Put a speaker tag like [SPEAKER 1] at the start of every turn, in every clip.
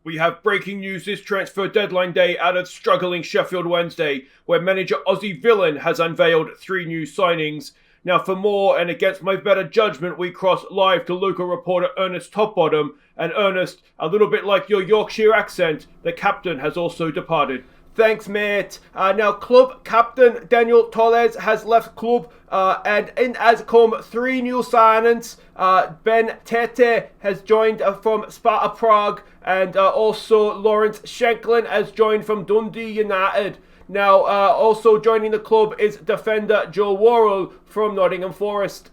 [SPEAKER 1] We have breaking news this transfer deadline day out of struggling Sheffield Wednesday, where manager Aussie Villain has unveiled 3 new signings. Now for more and against my better judgment, we cross live to local reporter Ernest Topbottom. And Ernest, a little bit like your Yorkshire accent, the captain has also departed. Thanks, mate. Now, club captain Daniel Torres has left club, and in has come 3 new signings. Ben Tete has joined from Sparta Prague, and also Lawrence Shanklin has joined from Dundee United. Now, also joining the club is defender Joe Worrell from Nottingham Forest.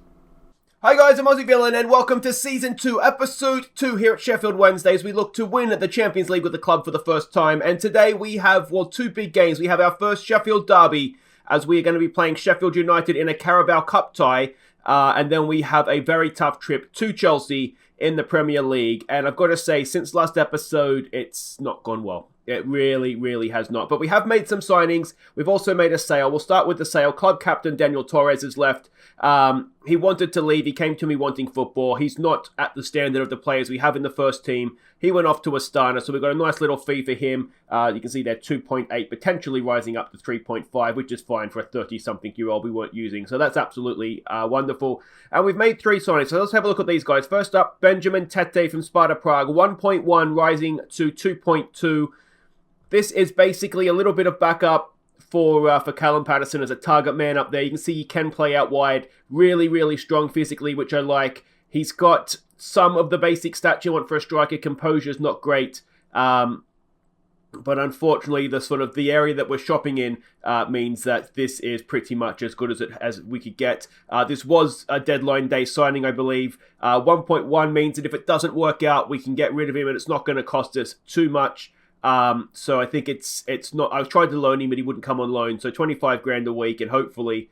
[SPEAKER 1] Hi guys, I'm Aussie Villain and welcome to Season 2, Episode 2 here at Sheffield Wednesday as we look to win the Champions League with the club for the first time. And today we have, 2 big games. We have our first Sheffield Derby as we are going to be playing Sheffield United in a Carabao Cup tie. And then we have a very tough trip to Chelsea in the Premier League. And I've got to say, since last episode, it's not gone well. It really, really has not. But we have made some signings. We've also made a sale. We'll start with the sale. Club captain Daniel Torres has left. He wanted to leave. He came to me wanting football. He's not at the standard of the players we have in the first team. He went off to Astana, so we've got a nice little fee for him. You can see there 2.8, potentially rising up to 3.5, which is fine for a 30-something-year-old we weren't using. So that's absolutely wonderful. And we've made 3 signings, so let's have a look at these guys. First up, Benjamin Tete from Sparta Prague, 1.1 rising to 2.2. This is basically a little bit of backup for Callum Patterson as a target man up there. You can see he can play out wide. Really, really strong physically, which I like. He's got some of the basic stats you want for a striker. Composure's not great. But unfortunately, the area that we're shopping in means that this is pretty much as good as we could get. This was a deadline day signing, I believe. 1.1 means that if it doesn't work out, we can get rid of him and it's not going to cost us too much. So I think it's not. I tried to loan him, but he wouldn't come on loan. So 25 grand a week, and hopefully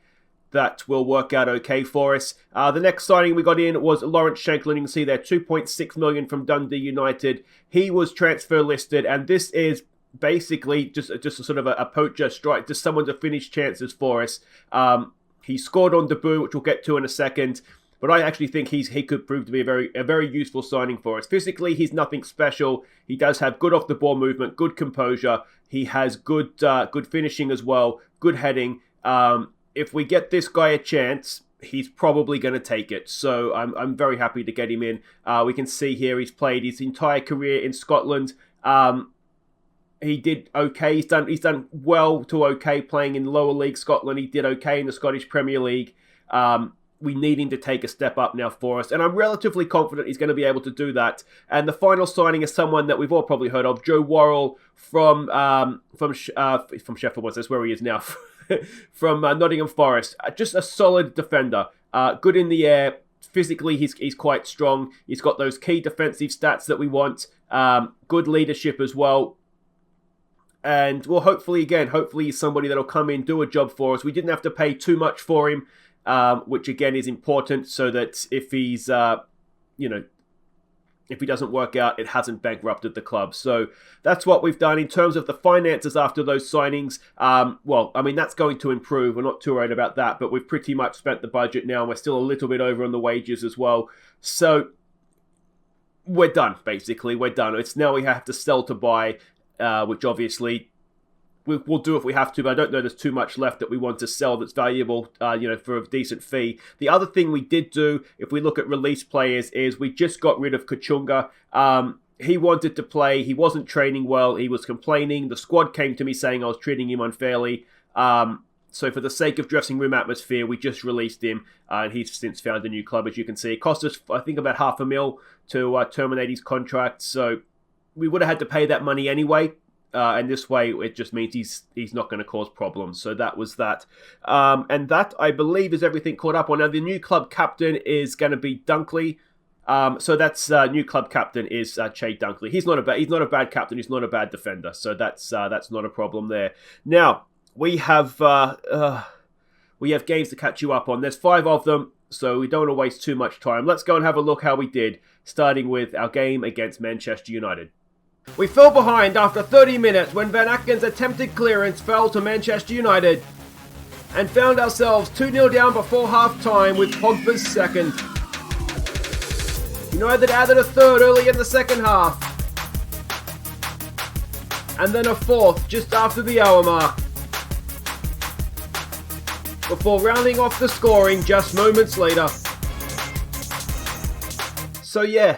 [SPEAKER 1] that will work out okay for us. The next signing we got in was Lawrence Shanklin. You can see there 2.6 million from Dundee United. He was transfer listed, and this is basically just a sort of a poacher strike, just someone to finish chances for us. He scored on debut, which we'll get to in a second. But I actually think he could prove to be a very useful signing for us. Physically, he's nothing special. He does have good off-the-ball movement, good composure. He has good finishing as well, good heading. If we get this guy a chance, he's probably going to take it. So I'm very happy to get him in. We can see here he's played his entire career in Scotland. He did okay. He's done well to okay playing in lower league Scotland. He did okay in the Scottish Premier League. We need him to take a step up now for us. And I'm relatively confident he's going to be able to do that. And the final signing is someone that we've all probably heard of, Joe Worrell from Sheffield Wednesday. That's where he is now. From Nottingham Forest. Just a solid defender. Good in the air. Physically, he's quite strong. He's got those key defensive stats that we want. Good leadership as well. And well, hopefully he's somebody that'll come in, do a job for us. We didn't have to pay too much for him. Which again is important so that if he's, if he doesn't work out, it hasn't bankrupted the club. So that's what we've done in terms of the finances after those signings. That's going to improve. We're not too worried about that, but we've pretty much spent the budget now. And we're still a little bit over on the wages as well. So we're done, basically. We're done. It's now we have to sell to buy, which obviously we'll do if we have to, but I don't know there's too much left that we want to sell that's valuable, for a decent fee. The other thing we did do, if we look at release players, is we just got rid of Kachunga. He wanted to play. He wasn't training well. He was complaining. The squad came to me saying I was treating him unfairly. So for the sake of dressing room atmosphere, we just released him, and he's since found a new club, as you can see. It cost us, I think, about $500,000 to terminate his contract, so we would have had to pay that money anyway. And this way, it just means he's not going to cause problems. So that was that. And that, I believe, is everything caught up on. Now, the new club captain is going to be Dunkley. So that's new club captain is Che Dunkley. He's not a bad captain. He's not a bad defender. So that's not a problem there. Now, we have games to catch you up on. There's 5 of them, so we don't want to waste too much time. Let's go and have a look how we did, starting with our game against Manchester United. We fell behind after 30 minutes when Van Acken's attempted clearance fell to Manchester United and found ourselves 2-0 down before half-time with Pogba's second. United added a third early in the second half. and then a fourth just after the hour mark, before rounding off the scoring just moments later. So yeah,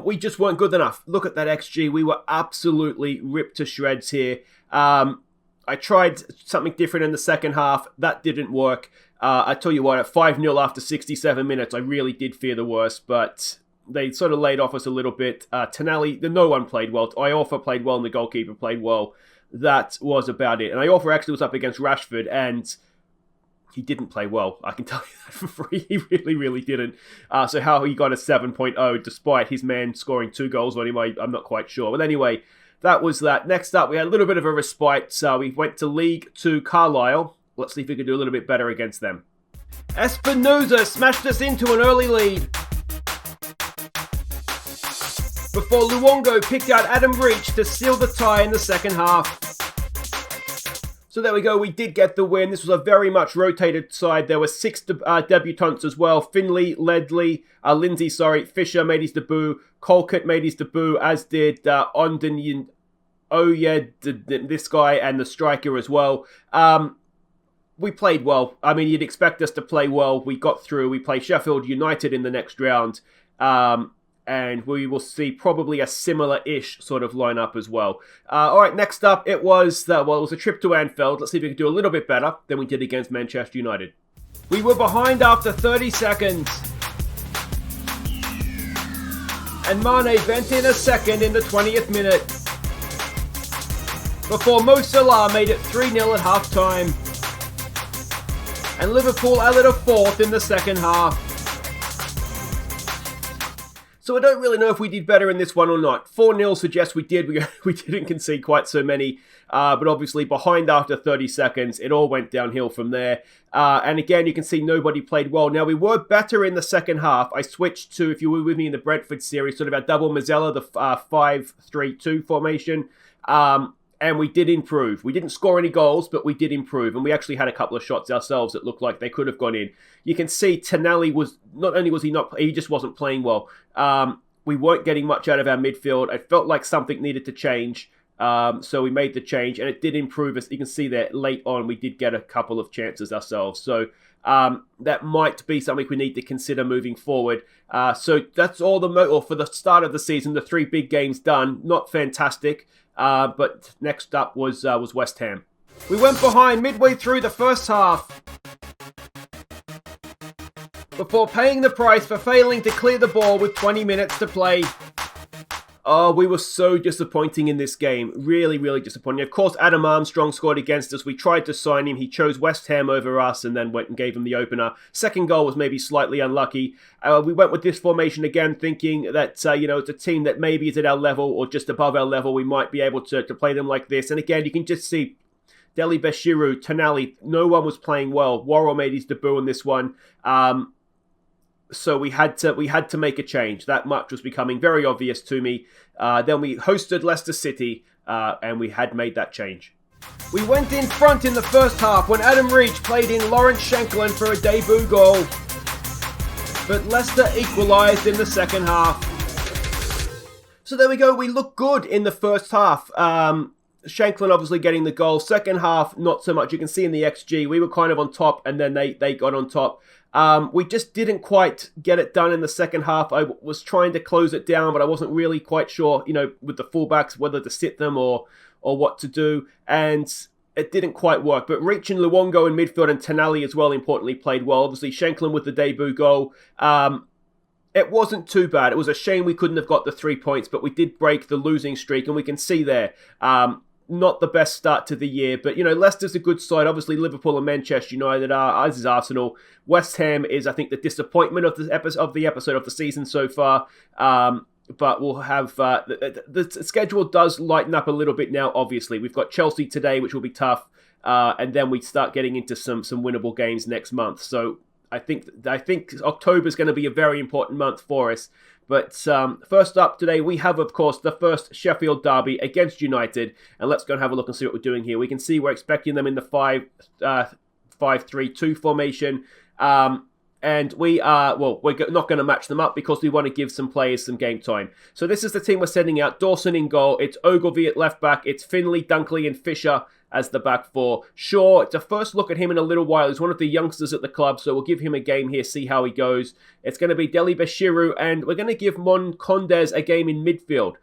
[SPEAKER 1] we just weren't good enough. Look at that XG. We were absolutely ripped to shreds here. I tried something different in the second half. That didn't work. I tell you what, at 5-0 after 67 minutes, I really did fear the worst, but they sort of laid off us a little bit. Tonali, no one played well. Iorfa played well and the goalkeeper played well. That was about it. And Iorfa actually was up against Rashford, and he didn't play well. I can tell you that for free. He really, really didn't. So how he got a 7.0 despite his man scoring 2 goals on him, I'm not quite sure. But anyway, that was that. Next up, we had a little bit of a respite. So we went to League 2 Carlisle. Let's see if we can do a little bit better against them. Espinosa smashed us into an early lead before Luongo picked out Adam Reach to seal the tie in the second half. So there we go, we did get the win. This was a very much rotated side. There were 6 debutants as well. Finley, Lindsay, Fisher made his debut. Colquitt made his debut, as did Ondin Oyed, this guy, and the striker as well. We played well. I mean, you'd expect us to play well. We got through. We play Sheffield United in the next round. And we will see probably a similar-ish sort of lineup as well. All right, next up, it was a trip to Anfield. Let's see if we can do a little bit better than we did against Manchester United. We were behind after 30 seconds. And Mane bent in a second in the 20th minute, before Mo Salah made it 3-0 at half-time. And Liverpool added a fourth in the second half. So I don't really know if we did better in this one or not. 4-0 suggests we did. We didn't concede quite so many. But obviously behind after 30 seconds, it all went downhill from there. And again, you can see nobody played well. Now, we were better in the second half. I switched to, if you were with me in the Brentford series, sort of our double Mazzella, the 5-3-2 formation. And we did improve. We didn't score any goals, but we did improve. And we actually had a couple of shots ourselves that looked like they could have gone in. You can see Tonali he just wasn't playing well. We weren't getting much out of our midfield. I felt like something needed to change. So we made the change, and it did improve us. You can see that late on, we did get a couple of chances ourselves. So that might be something we need to consider moving forward. So that's all for the start of the season. The 3 big games done. Not fantastic. But next up was West Ham. We went behind midway through the first half before paying the price for failing to clear the ball with 20 minutes to play. Oh, we were so disappointing in this game. Really, really disappointing. Of course, Adam Armstrong scored against us. We tried to sign him. He chose West Ham over us and then went and gave him the opener. Second goal was maybe slightly unlucky. We went with this formation again, thinking that, it's a team that maybe is at our level or just above our level. We might be able to play them like this. And again, you can just see Deli Bashiru, Tonali, no one was playing well. Worrell made his debut in this one. So we had to make a change. That much was becoming very obvious to me. Then we hosted Leicester City, and we had made that change. We went in front in the first half when Adam Reach played in Lawrence Shankland for a debut goal. But Leicester equalised in the second half. So there we go. We looked good in the first half. Shankland obviously getting the goal. Second half, not so much. You can see in the XG, we were kind of on top, and then they got on top. We just didn't quite get it done in the second half. I was trying to close it down, but I wasn't really quite sure, with the fullbacks, whether to sit them or what to do. And it didn't quite work. But Reach and Luongo in midfield and Tonali as well, importantly, played well. Obviously, Shankland with the debut goal. It wasn't too bad. It was a shame we couldn't have got the 3 points, but we did break the losing streak, and we can see there. Not the best start to the year, but Leicester's a good side. Obviously, Liverpool and Manchester United are, as is Arsenal. West Ham is, I think, the disappointment of the episode of the season so far. But we'll have the schedule does lighten up a little bit now. Obviously, we've got Chelsea today, which will be tough, and then we start getting into some winnable games next month. So I think October is going to be a very important month for us. But first up today, we have, of course, the first Sheffield Derby against United. And let's go and have a look and see what we're doing here. We can see we're expecting them in the 5-3-2 formation. And we're not going to match them up because we want to give some players some game time. So this is the team we're sending out. Dawson in goal. It's Ogilvie at left back. It's Finley, Dunkley, and Fisher as the back four. Shaw, it's a first look at him in a little while. He's one of the youngsters at the club, so we'll give him a game here, see how he goes. It's going to be Deli Bashiru, and we're going to give Mon Condes a game in midfield.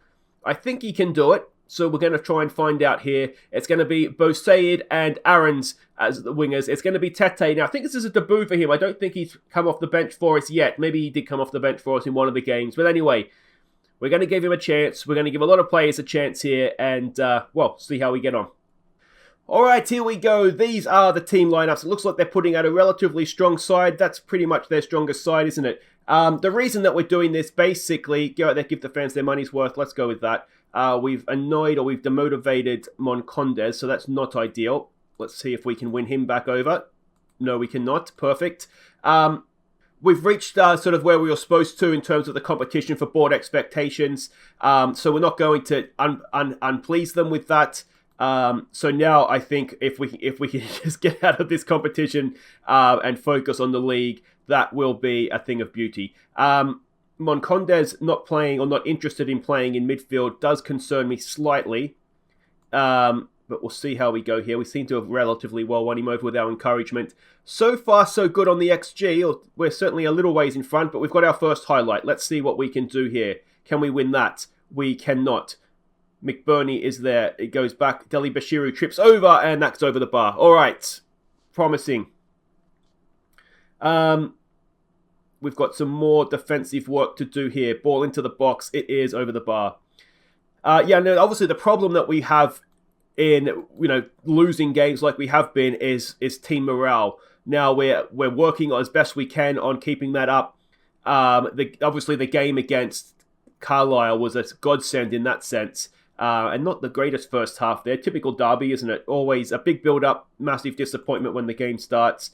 [SPEAKER 1] I think he can do it. So we're going to try and find out here. It's going to be Boussaid and Aarons as the wingers. It's going to be Tete. Now, I think this is a debut for him. I don't think he's come off the bench for us yet. Maybe he did come off the bench for us in one of the games. But anyway, we're going to give him a chance. We're going to give a lot of players a chance here and, see how we get on. All right, here we go. These are the team lineups. It looks like they're putting out a relatively strong side. That's pretty much their strongest side, isn't it? The reason that we're doing this, basically, go out there, give the fans their money's worth. Let's go with that. We've annoyed or we've demotivated Mon Condes, so that's not ideal. Let's see if we can win him back over. No, we cannot. Perfect. We've reached sort of where we were supposed to in terms of the competition for board expectations. So we're not going to unplease them with that. So now I think if we can just get out of this competition and focus on the league, that will be a thing of beauty. Moncondes not playing or not interested in playing in midfield does concern me slightly. But we'll see how we go here. We seem to have relatively well won him over with our encouragement. So far, so good on the XG. We're certainly a little ways in front, but we've got our first highlight. Let's see what we can do here. Can we win that? We cannot. McBurney is there. It goes back. Deli Bashiru trips over, and that's over the bar. All right. Promising. We've got some more defensive work to do here. Ball into the box. It is over the bar. Obviously the problem that we have in losing games like we have been is team morale. Now we're working as best we can on keeping that up. Obviously the game against Carlisle was a godsend in that sense. And not the greatest first half there. Typical Derby, isn't it? Always a big build-up, massive disappointment when the game starts.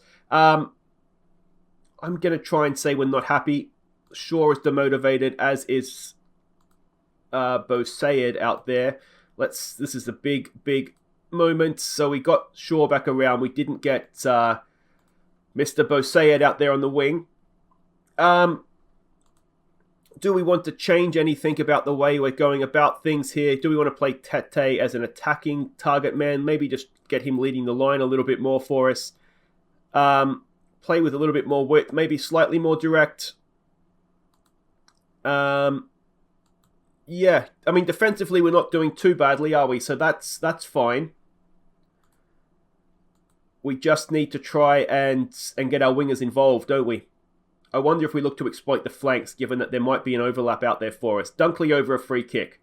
[SPEAKER 1] I'm going to try and say we're not happy. Shaw is demotivated, as is Boussaid out there. This is a big, big moment. So we got Shaw back around. We didn't get Mr. Boussaid out there on the wing. Do we want to change anything about the way we're going about things here? Do we want to play Tete as an attacking target man? Maybe just get him leading the line a little bit more for us. Play with a little bit more width, maybe slightly more direct. Defensively we're not doing too badly, are we? So that's fine. We just need to try and get our wingers involved, don't we? I wonder if we look to exploit the flanks, given that there might be an overlap out there for us. Dunkley over a free kick.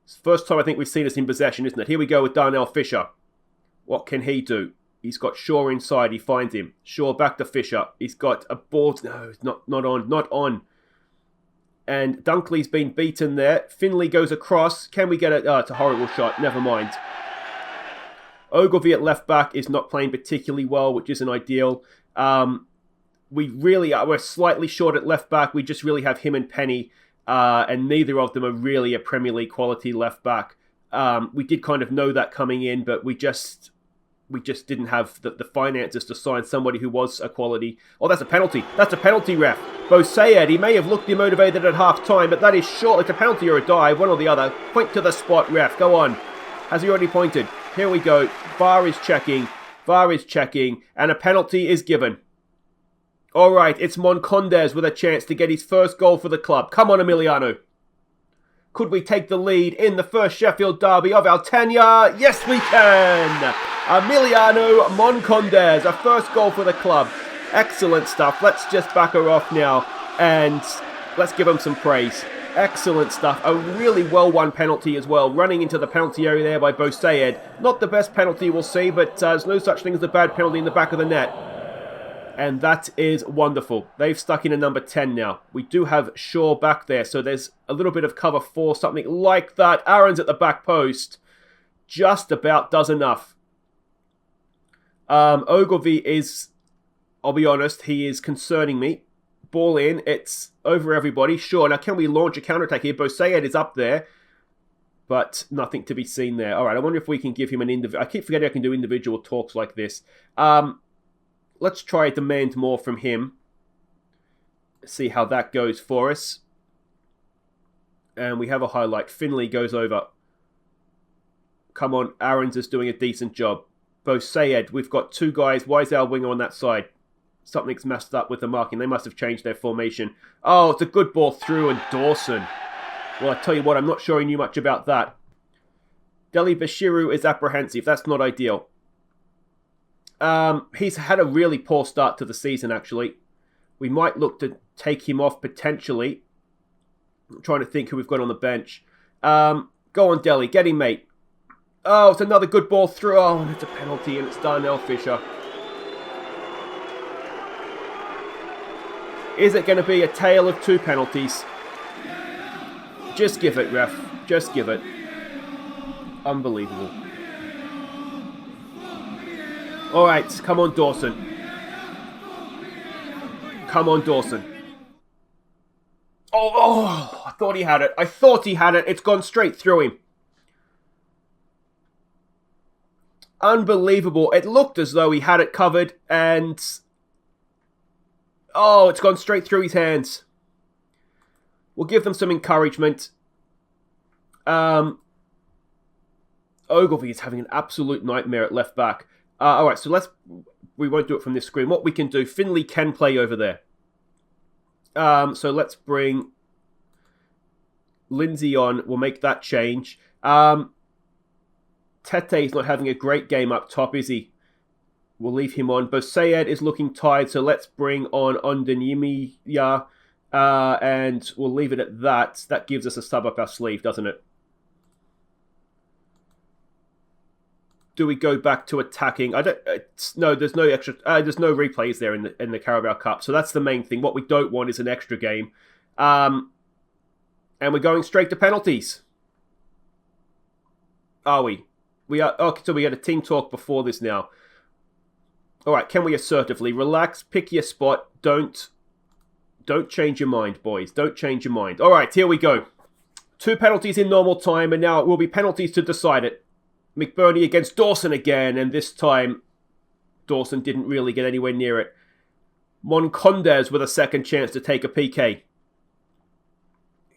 [SPEAKER 1] It's the first time I think we've seen us in possession, isn't it? Here we go with Darnell Fisher. What can he do? He's got Shaw inside. He finds him. Shaw back to Fisher. He's got a ball. No, it's not on. And Dunkley's been beaten there. Finley goes across. Can we get it? Oh, it's a horrible shot. Never mind. Ogilvie at left back is not playing particularly well, which isn't ideal. We're slightly short at left back. We just really have him and Penny, and neither of them are really a Premier League quality left back. We did kind of know that coming in, but we just didn't have the finances to sign somebody who was a quality. Oh, that's a penalty. That's a penalty, ref. Boussaid, he may have looked demotivated at half-time, but that is short. It's a penalty or a dive, one or the other. Point to the spot, ref. Go on. Has he already pointed? Here we go. VAR is checking, and a penalty is given. All right, it's Moncondes with a chance to get his first goal for the club. Come on, Emiliano. Could we take the lead in the first Sheffield Derby of our tenure? Yes, we can! Emiliano Moncondes, a first goal for the club. Excellent stuff. Let's just back her off now and let's give him some praise. Excellent stuff. A really well-won penalty as well. Running into the penalty area there by Boussaid. Not the best penalty we'll see, but there's no such thing as a bad penalty in the back of the net. And that is wonderful. They've stuck in a number 10 now. We do have Shaw back there, so there's a little bit of cover for something like that. Aaron's at the back post. Just about does enough. Ogilvie is, I'll be honest, he is concerning me. Ball in, it's over everybody. Sure, now can we launch a counter-attack here? Boussaid is up there, but nothing to be seen there. All right, I wonder if we can give him an individual. I keep forgetting I can do individual talks like this. Let's try demand more from him. See how that goes for us. And we have a highlight. Finley goes over. Come on, Aarons is doing a decent job. Bo Sayed, we've got two guys. Why is our winger on that side? Something's messed up with the marking. They must have changed their formation. Oh, it's a good ball through, and Dawson. Well, I tell you what, I'm not sure he knew much about that. Deli Bashiru is apprehensive. That's not ideal. He's had a really poor start to the season, actually. We might look to take him off potentially. I'm trying to think who we've got on the bench. Go on, Deli. Get him, mate. Oh, it's another good ball through. Oh, and it's a penalty, and it's Darnell Fisher. Is it going to be a tale of two penalties? Just give it, ref. Just give it. Unbelievable. All right, come on, Dawson. Come on, Dawson. Oh, I thought he had it. I thought he had it. It's gone straight through him. Unbelievable. It looked as though he had it covered, and... oh, it's gone straight through his hands. We'll give them some encouragement. Ogilvy is having an absolute nightmare at left back. Alright, so we won't do it from this screen. What we can do, Finley can play over there. So let's bring Lindsay on. We'll make that change. Tete's not having a great game up top, is he? We'll leave him on. Bosayed is looking tired, so let's bring on Ondenyimiya. And we'll leave it at that. That gives us a sub up our sleeve, doesn't it? Do we go back to attacking? No, there's no extra. There's no replays there in the Carabao Cup, so that's the main thing. What we don't want is an extra game, and we're going straight to penalties. Are we? We are. Okay, so we had a team talk before this now. All right, can we assertively relax? Pick your spot. Don't change your mind, boys. Don't change your mind. All right, here we go. 2 penalties in normal time, and now it will be penalties to decide it. McBurney against Dawson again, and this time Dawson didn't really get anywhere near it. Moncondes with a second chance to take a PK.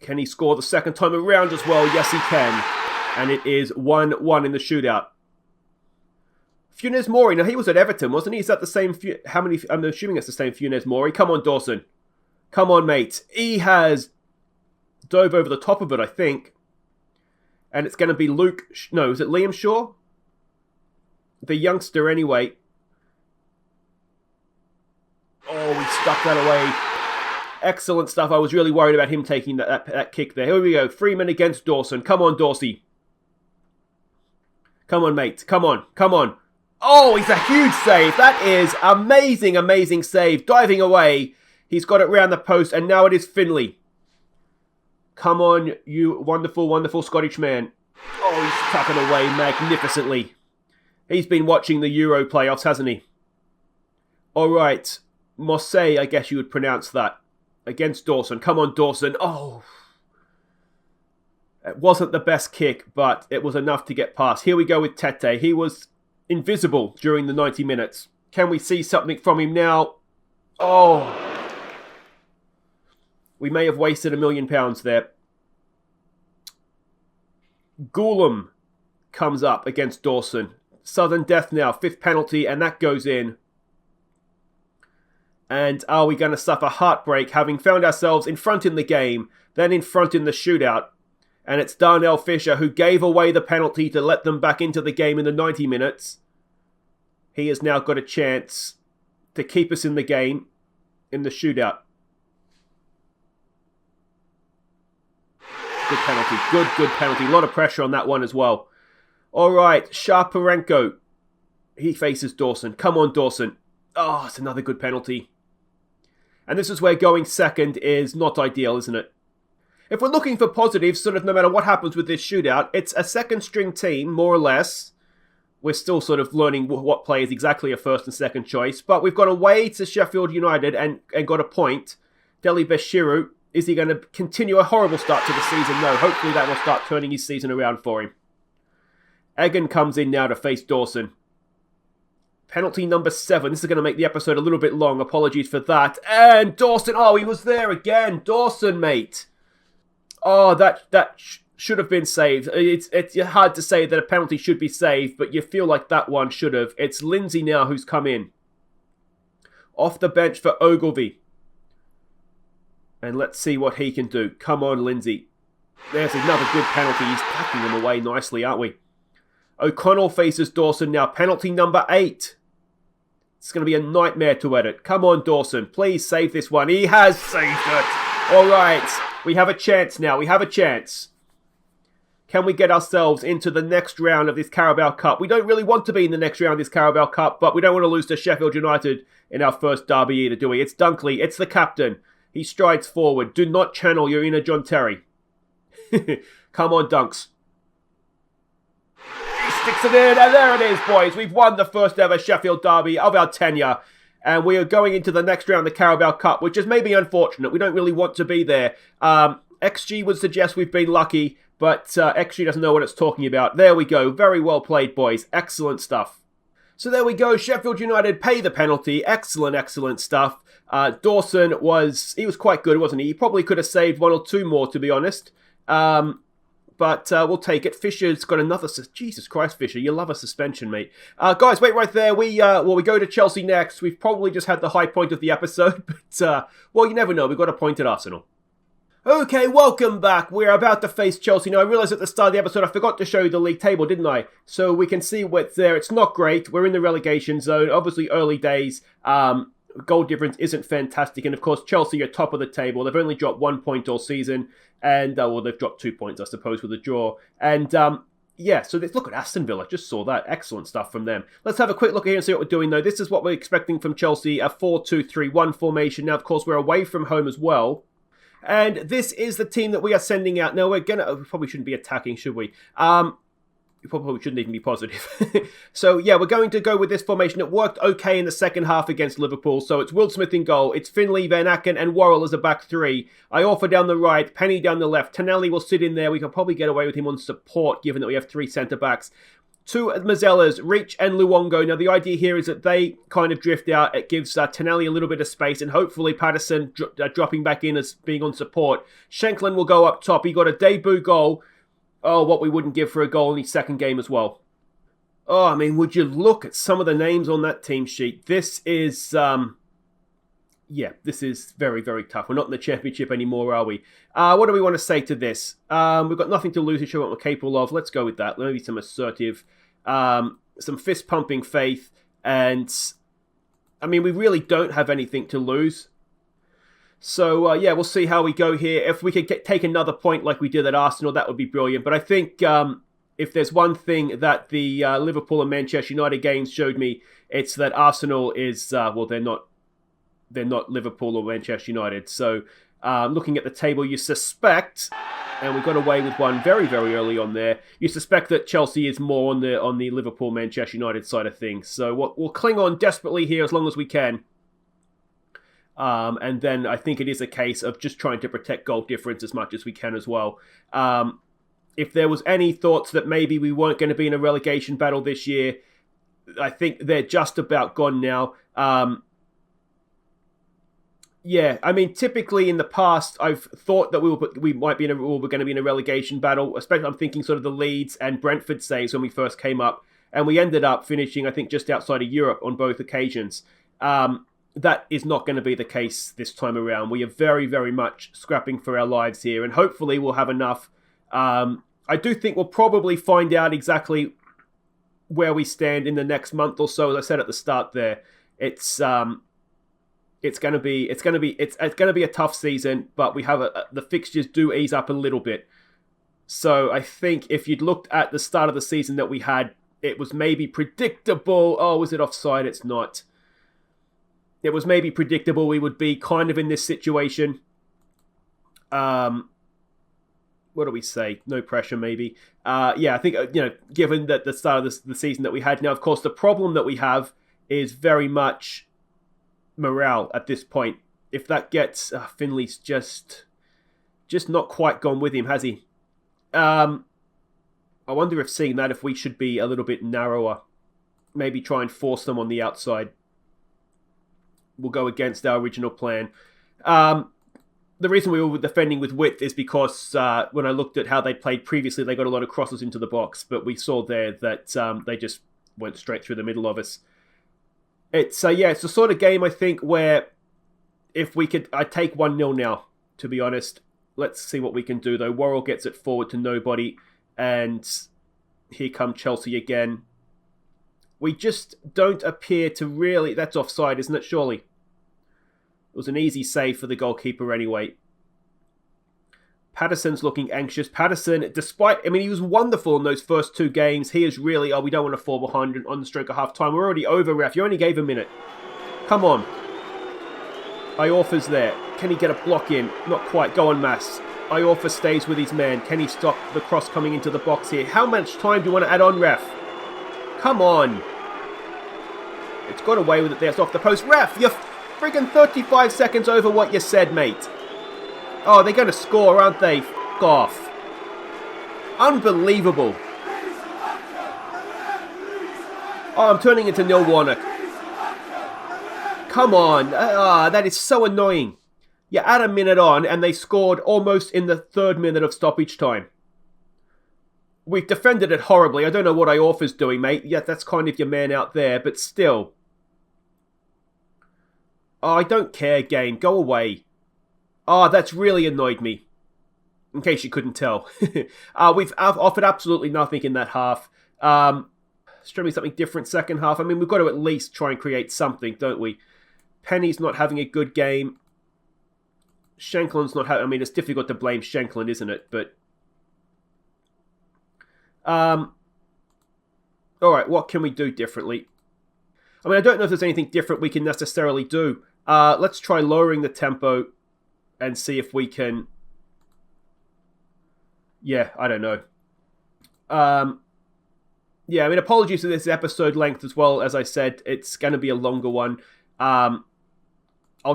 [SPEAKER 1] Can he score the second time around as well? Yes, he can. And it is 1-1 in the shootout. Funes Mori, now he was at Everton, wasn't he? Is that the same? How many? I'm assuming it's the same Funes Mori. Come on, Dawson. Come on, mate. He has dove over the top of it, I think. And it's going to be Luke... No, is it Liam Shaw? The youngster, anyway. Oh, he stuck that away. Excellent stuff. I was really worried about him taking that kick there. Here we go. Freeman against Dawson. Come on, Dorsey. Come on, mate. Come on. Come on. Oh, he's a huge save. That is amazing, amazing save. Diving away. He's got it round the post, and now it is Finley. Come on, you wonderful, wonderful Scottish man. Oh, he's tucking away magnificently. He's been watching the Euro playoffs, hasn't he? All right. Mosse, I guess you would pronounce that. Against Dawson. Come on, Dawson. Oh. It wasn't the best kick, but it was enough to get past. Here we go with Tete. He was invisible during the 90 minutes. Can we see something from him now? Oh. We may have wasted £1 million there. Goulam comes up against Dawson. Southern Death now. 5th penalty, and that goes in. And are we going to suffer heartbreak having found ourselves in front in the game, then in front in the shootout? And it's Darnell Fisher who gave away the penalty to let them back into the game in the 90 minutes. He has now got a chance to keep us in the game in the shootout. Good penalty. Good penalty. A lot of pressure on that one as well. All right. Shaparenko. He faces Dawson. Come on, Dawson. Oh, it's another good penalty. And this is where going second is not ideal, isn't it? If we're looking for positives, sort of no matter what happens with this shootout, it's a second string team, more or less. We're still sort of learning what play is exactly a first and second choice. But we've got away to Sheffield United and got a point. Deli Beshiru, is he going to continue a horrible start to the season? No, hopefully that will start turning his season around for him. Egan comes in now to face Dawson. Penalty number 7. This is going to make the episode a little bit long. Apologies for that. And Dawson. Oh, he was there again. Dawson, mate. Oh, that should have been saved. It's hard to say that a penalty should be saved, but you feel like that one should have. It's Lindsay now who's come in. Off the bench for Ogilvy. And let's see what he can do. Come on, Lindsay. There's another good penalty. He's packing them away nicely, aren't we? O'Connell faces Dawson now. Penalty number 8. It's going to be a nightmare to edit. Come on, Dawson. Please save this one. He has saved it. All right. We have a chance now. We have a chance. Can we get ourselves into the next round of this Carabao Cup? We don't really want to be in the next round of this Carabao Cup, but we don't want to lose to Sheffield United in our first derby either, do we? It's Dunkley. It's the captain. He strides forward. Do not channel your inner John Terry. Come on, Dunks. He sticks it in, and there it is, boys. We've won the first ever Sheffield Derby of our tenure, and we are going into the next round of the Carabao Cup, which is maybe unfortunate. We don't really want to be there. XG would suggest we've been lucky, but XG doesn't know what it's talking about. There we go. Very well played, boys. Excellent stuff. So there we go. Sheffield United pay the penalty. Excellent, excellent stuff. Dawson was quite good, wasn't he? He probably could have saved 1 or 2 more, to be honest. But we'll take it. Fisher's got another... Jesus Christ, Fisher. You love a suspension, mate. Guys, wait right there. We go to Chelsea next. We've probably just had the high point of the episode. But, well, you never know. We've got a point at Arsenal. Okay, welcome back. We're about to face Chelsea. Now, I realised at the start of the episode I forgot to show you the league table, didn't I? So we can see what's there. It's not great. We're in the relegation zone. Obviously, early days. Goal difference isn't fantastic. And, of course, Chelsea are top of the table. They've only dropped 1 point all season. And, well, they've dropped 2 points, I suppose, with a draw. And, yeah, so let's look at Aston Villa. Just saw that. Excellent stuff from them. Let's have a quick look here and see what we're doing, though. This is what we're expecting from Chelsea, a 4-2-3-1 formation. Now, of course, we're away from home as well. And this is the team that we are sending out. Now, we probably shouldn't be attacking, should we? We probably shouldn't even be positive. So, yeah, we're going to go with this formation. It worked okay in the second half against Liverpool. So it's Will Smith in goal. It's Finlay, Van Aken, and Worrell as a back 3. Iorfa down the right, Penny down the left. Tonelli will sit in there. We can probably get away with him on support, given that we have 3 centre-backs. 2 Mazzellas, Reach and Luongo. Now, the idea here is that they kind of drift out. It gives Tonelli a little bit of space, and hopefully Patterson dropping back in as being on support. Shanklin will go up top. He got a debut goal. Oh, what we wouldn't give for a goal in his second game as well. Oh, I mean, would you look at some of the names on that team sheet? This is, yeah, this is very, very tough. We're not in the championship anymore, are we? What do we want to say to this? We've got nothing to lose to show what we're capable of. Let's go with that. Maybe some assertive, some fist-pumping faith. And, I mean, we really don't have anything to lose. So, yeah, we'll see how we go here. If we could take another point like we did at Arsenal, that would be brilliant. But I think if there's one thing that the Liverpool and Manchester United games showed me, it's that Arsenal is, well, they're not Liverpool or Manchester United. So, looking at the table, you suspect, and we got away with one very, very early on there, you suspect that Chelsea is more on the Liverpool-Manchester United side of things. So, we'll cling on desperately here as long as we can. And then I think it is a case of just trying to protect goal difference as much as we can as well. If there was any thoughts that maybe we weren't going to be in a relegation battle this year, I think they're just about gone now. Yeah, I mean, typically in the past, I've thought that we might be we're going to be in a relegation battle. Especially, I'm thinking sort of the Leeds and Brentford saves when we first came up, and we ended up finishing, I think, just outside of Europe on both occasions. That is not going to be the case this time around. We are very, very much scrapping for our lives here, and hopefully we'll have enough. I do think we'll probably find out exactly where we stand in the next month or so. As I said at the start, there, it's going to be a tough season, but we have the fixtures do ease up a little bit. So I think if you'd looked at the start of the season that we had, it was maybe predictable. Oh, was it offside? It's not. It was maybe predictable we would be kind of in this situation. What do we say? No pressure, maybe. Yeah, I think, given that the start of the season that we had. Now, of course, the problem that we have is very much morale at this point. If that gets... Finley's just not quite gone with him, has he? I wonder if seeing that, if we should be a little bit narrower. maybe try and force them on the outside. We'll go against our original plan. The reason we were defending with width is because when I looked at how they played previously, they got a lot of crosses into the box, but we saw there that they just went straight through the middle of us. It's it's the sort of game, I think, where if we could... I take 1-0 now, to be honest. Let's see what we can do, though. Worrell gets it forward to nobody, and here come Chelsea again. We just don't appear to really... That's offside, isn't it, surely? It was an easy save for the goalkeeper anyway. Patterson's looking anxious. Patterson, despite... I mean, he was wonderful in those first 2 games. He is really... we don't want to fall behind on the stroke of half-time. We're already over, ref. You only gave a minute. Come on. Iorfa's there. Can he get a block in? Not quite. Go on, Mass. Iorfa stays with his man. Can he stop the cross coming into the box here? How much time do you want to add on, ref? Come on. It's got away with it there. It's off the post. Ref, you're friggin' 35 seconds over what you said, mate. Oh, they're going to score, aren't they? F*** off. Unbelievable. Oh, I'm turning into Neil Warnock. Come on. That is so annoying. You add a minute on and they scored almost in the 3rd minute of stoppage time. We've defended it horribly. I don't know what Iorfa's doing, mate. Yeah, that's kind of your man out there, but still. Oh, I don't care, game. Go away. Oh, that's really annoyed me. In case you couldn't tell. We've offered absolutely nothing in that half. Show me something different second half. I mean, we've got to at least try and create something, don't we? Penny's not having a good game. Shanklin's not having... I mean, it's difficult to blame Shanklin, isn't it? But... Alright, what can we do differently? I mean, I don't know if there's anything different we can necessarily do. Let's try lowering the tempo and see if we can... Yeah, I don't know. Yeah, I mean, apologies for this episode length as well. As I said, it's going to be a longer one. I'll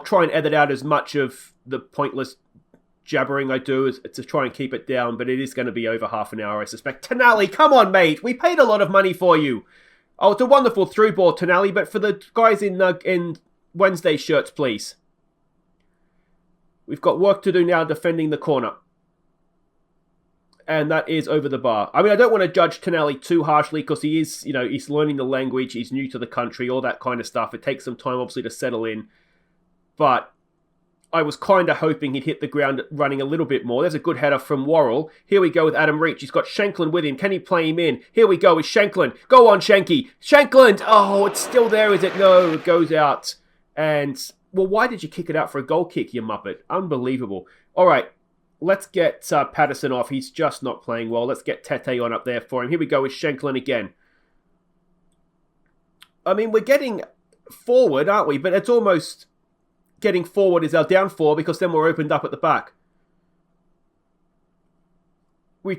[SPEAKER 1] try and edit out as much of the pointless jabbering I do to try and keep it down, but it is going to be over half an hour, I suspect. Tonali, come on, mate. We paid a lot of money for you. Oh, it's a wonderful through ball, Tonali, but for the guys in Wednesday shirts, please. We've got work to do now defending the corner. And that is over the bar. I mean, I don't want to judge Tonali too harshly because he is, he's learning the language, he's new to the country, all that kind of stuff. It takes some time, obviously, to settle in. But I was kind of hoping he'd hit the ground running a little bit more. There's a good header from Worrell. Here we go with Adam Reach. He's got Shanklin with him. Can he play him in? Here we go with Shanklin. Go on, Shanky. Shanklin! Oh, it's still there, is it? No, it goes out. And, well, why did you kick it out for a goal kick, you muppet? Unbelievable. All right, let's get Patterson off. He's just not playing well. Let's get Tete on up there for him. Here we go with Shanklin again. I mean, we're getting forward, aren't we? But it's almost... Getting forward is our downfall because then we're opened up at the back. I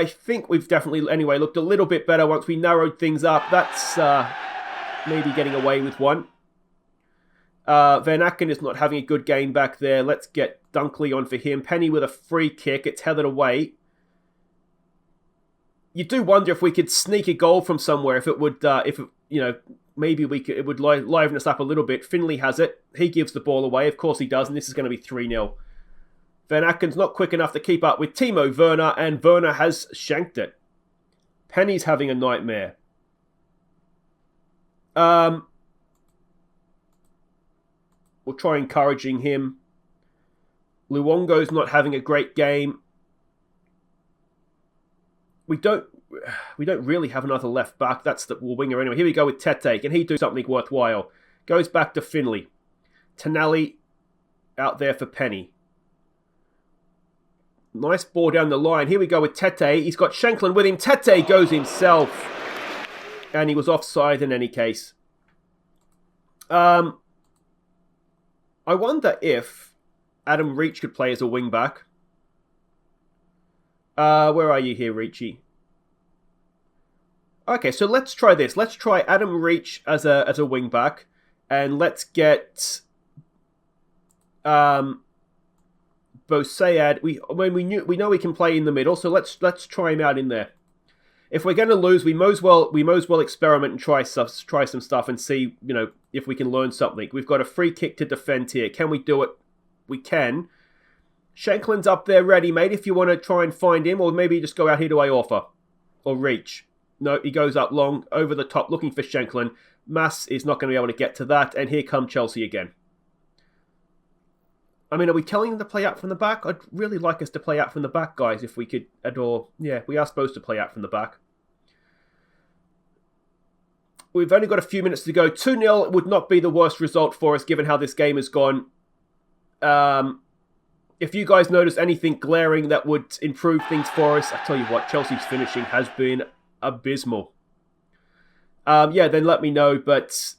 [SPEAKER 1] think we've definitely, anyway, looked a little bit better once we narrowed things up. That's maybe getting away with one. Van Aken is not having a good game back there. Let's get Dunkley on for him. Penny with a free kick. It's headed away. You do wonder if we could sneak a goal from somewhere, if it would, maybe it would liven us up a little bit. Finley has it. He gives the ball away. Of course he does, and this is going to be 3-0. Van Aken's not quick enough to keep up with Timo Werner, and Werner has shanked it. Penny's having a nightmare. We'll try encouraging him. Luongo's not having a great game. We don't really have another left back. That's the winger anyway. Here we go with Tete. Can he do something worthwhile? Goes back to Finley. Tonali out there for Penny. Nice ball down the line. Here we go with Tete. He's got Shanklin with him. Tete goes himself. And he was offside in any case. I wonder if Adam Reach could play as a wing back. Where are you here, Reachy? Okay, so let's try this. Let's try Adam Reach as a wing back, and let's get Bo Sayad. We know he can play in the middle, so let's try him out in there. if we're going to lose, we might as well experiment and try some stuff and see, if we can learn something. We've got a free kick to defend here. Can we do it? We can. Shanklin's up there ready, mate, if you want to try and find him, or maybe just go out here to Iorfa or reach. No, he goes up long, over the top, looking for Shanklin. Mass is not going to be able to get to that, and here come Chelsea again. I mean, are we telling them to play out from the back? I'd really like us to play out from the back, guys, if we could adore. Yeah, we are supposed to play out from the back. We've only got a few minutes to go. 2-0 would not be the worst result for us, given how this game has gone. If you guys notice anything glaring that would improve things for us, I tell you what, Chelsea's finishing has been abysmal. Then let me know, but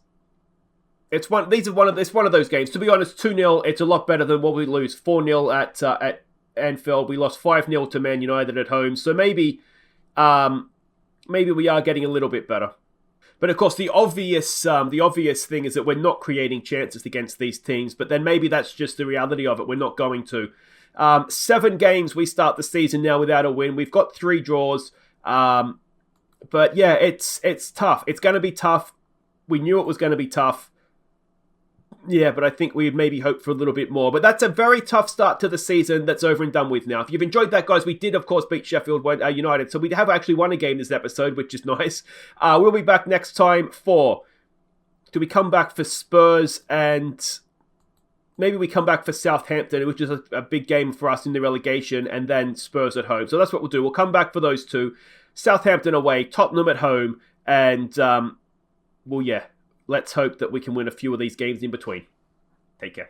[SPEAKER 1] it's one of those games. To be honest, 2-0, it's a lot better than what we lose 4-0 at Anfield. We lost 5-0 to Man United at home, so maybe we are getting a little bit better. But of course, the obvious thing is that we're not creating chances against these teams. But then maybe that's just the reality of it. We're not going to. 7 games we start the season now without a win. We've got 3 draws. But yeah, it's tough. It's going to be tough. We knew it was going to be tough. Yeah, but I think we maybe hoped for a little bit more. But that's a very tough start to the season that's over and done with now. If you've enjoyed that, guys, we did, of course, beat Sheffield United. So we have actually won a game this episode, which is nice. We'll be back next time do we come back for Spurs and maybe we come back for Southampton, which is a big game for us in the relegation, and then Spurs at home. So that's what we'll do. We'll come back for those 2. Southampton away, Tottenham at home, and, let's hope that we can win a few of these games in between. Take care.